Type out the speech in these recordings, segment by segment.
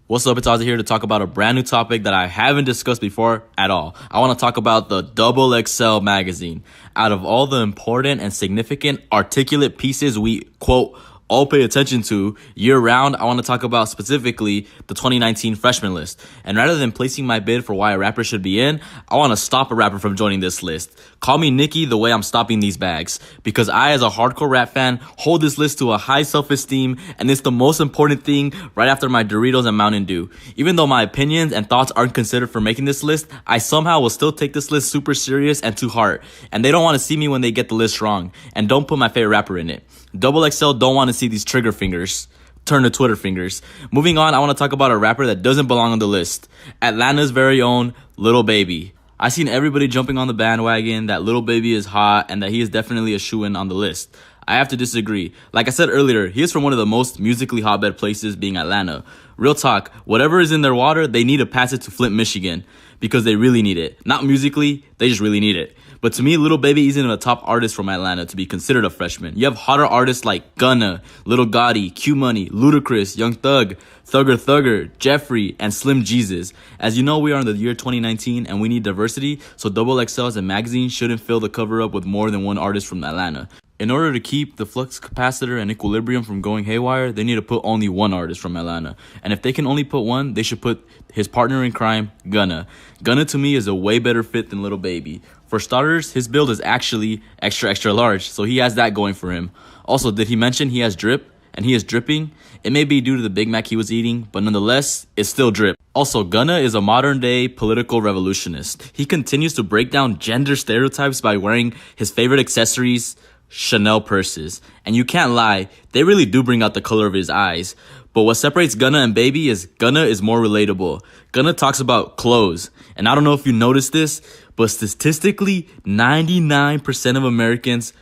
What's up, it's Ozzy here to talk about a brand new topic that I haven't discussed before at all. I want to talk about the XXL magazine. Out of all the important and significant articulate pieces we, quote, all pay attention to year round, I want to talk about specifically the 2019 freshman list. And rather than placing my bid for why a rapper should be in, I want to stop a rapper from joining this list. Call me Nicki the way I'm stopping these bags. Because I, as a hardcore rap fan, hold this list to a high self-esteem, and it's the most important thing right after my Doritos and Mountain Dew. Even though my opinions and thoughts aren't considered for making this list, I somehow will still take this list super serious and to heart. And they don't want to see me when they get the list wrong. And don't put my favorite rapper in it. XXL don't want to see these trigger fingers turn to Twitter fingers. Moving on, I want to talk about a rapper that doesn't belong on the list. Atlanta's very own Lil Baby. I seen everybody jumping on the bandwagon that Lil Baby is hot and that he is definitely a shoo-in on the list. I have to disagree. Like I said earlier, he is from one of the most musically hotbed places, being Atlanta. Real talk, whatever is in their water, they need to pass it to Flint, Michigan, because they really need it. Not musically, they just really need it. But to me, Lil Baby isn't a top artist from Atlanta to be considered a freshman. You have hotter artists like Gunna, Lil Gotti, Q Money, Ludacris, Young Thug, Thugger, Jeffrey, and Slim Jesus. As you know, we are in the year 2019 and we need diversity, so XXL as a magazine shouldn't fill the cover up with more than one artist from Atlanta. In order to keep the flux capacitor and equilibrium from going haywire, they need to put only one artist from Atlanta. And if they can only put one, they should put his partner in crime, Gunna. Gunna to me is a way better fit than Lil Baby. For starters, his build is actually extra large, so he has that going for him. Also, did he mention he has drip? And he is dripping? It may be due to the Big Mac he was eating, but nonetheless, it's still drip. Also, Gunna is a modern-day political revolutionist. He continues to break down gender stereotypes by wearing his favorite accessories, Chanel purses. And you can't lie, they really do bring out the color of his eyes. But what separates Gunna and Baby is Gunna is more relatable. Gunna talks about clothes. And I don't know if you noticed this, but statistically, 99% of Americans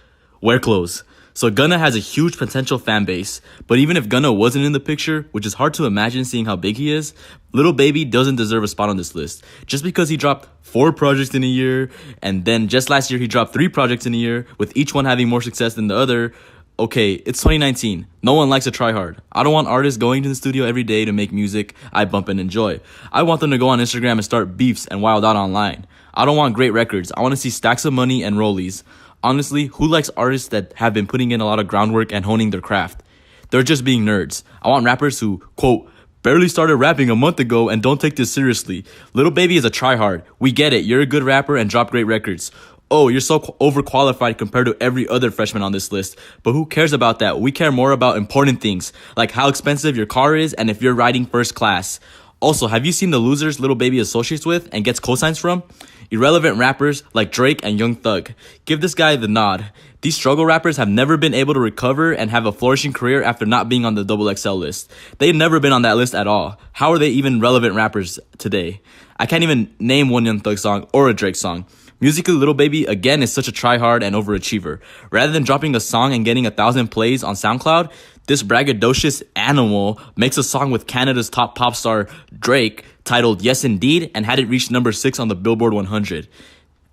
wear clothes. So Gunna has a huge potential fan base. But even if Gunna wasn't in the picture, which is hard to imagine seeing how big he is, Lil Baby doesn't deserve a spot on this list. Just because he dropped 4 projects in a year, and then just last year he dropped 3 projects in a year, with each one having more success than the other. Okay, it's 2019. No one likes to try hard. I don't want artists going to the studio every day to make music I bump and enjoy. I want them to go on Instagram and start beefs and wild out online. I don't want great records. I want to see stacks of money and rollies. Honestly, who likes artists that have been putting in a lot of groundwork and honing their craft? They're just being nerds. I want rappers who, quote, barely started rapping a month ago and don't take this seriously. Lil Baby is a tryhard. We get it. You're a good rapper and drop great records. Oh, you're so overqualified compared to every other freshman on this list. But who cares about that? We care more about important things, like how expensive your car is and if you're riding first class. Also, have you seen the losers Lil Baby associates with and gets cosigns from? Irrelevant rappers like Drake and Young Thug. Give this guy the nod. These struggle rappers have never been able to recover and have a flourishing career after not being on the XXL list. They've never been on that list at all. How are they even relevant rappers today? I can't even name one Young Thug song or a Drake song. Musically, Lil Baby, again, is such a tryhard and overachiever. Rather than dropping a song and getting 1,000 plays on SoundCloud, this braggadocious animal makes a song with Canada's top pop star, Drake, titled Yes Indeed, and had it reach number 6 on the Billboard 100.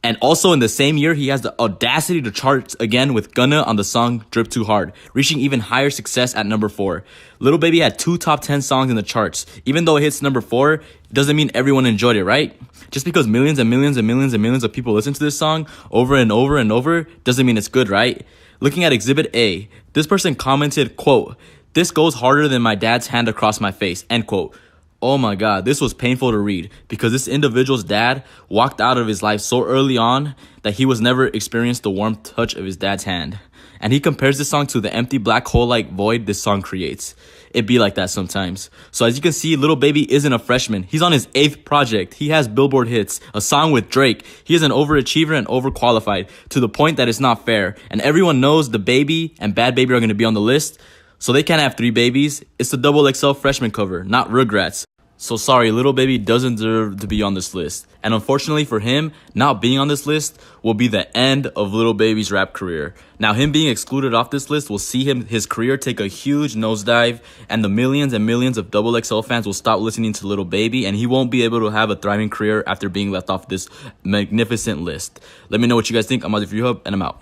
And also in the same year, he has the audacity to chart again with Gunna on the song Drip Too Hard, reaching even higher success at number 4. Lil Baby had 2 top 10 songs in the charts. Even though it hits number 4, it doesn't mean everyone enjoyed it, right? Just because millions and millions and millions and millions of people listen to this song over and over and over doesn't mean it's good, right? Looking at Exhibit A, this person commented, quote, "This goes harder than my dad's hand across my face," end quote. Oh my god, this was painful to read because this individual's dad walked out of his life so early on that he was never experienced the warm touch of his dad's hand. And he compares this song to the empty black hole-like void this song creates. It be like that sometimes. So as you can see, Lil Baby isn't a freshman. He's on his 8th project. He has Billboard hits, a song with Drake. He is an overachiever and overqualified to the point that it's not fair. And everyone knows the Baby and Bad Baby are going to be on the list. So they can't have 3 babies. It's the XXL freshman cover, not Rugrats. So sorry, Lil Baby doesn't deserve to be on this list. And unfortunately for him, not being on this list will be the end of Lil Baby's rap career. Now, him being excluded off this list will see his career take a huge nosedive, and the millions and millions of XXL fans will stop listening to Lil Baby, and he won't be able to have a thriving career after being left off this magnificent list. Let me know what you guys think. I'm Ozzy for you, and I'm out.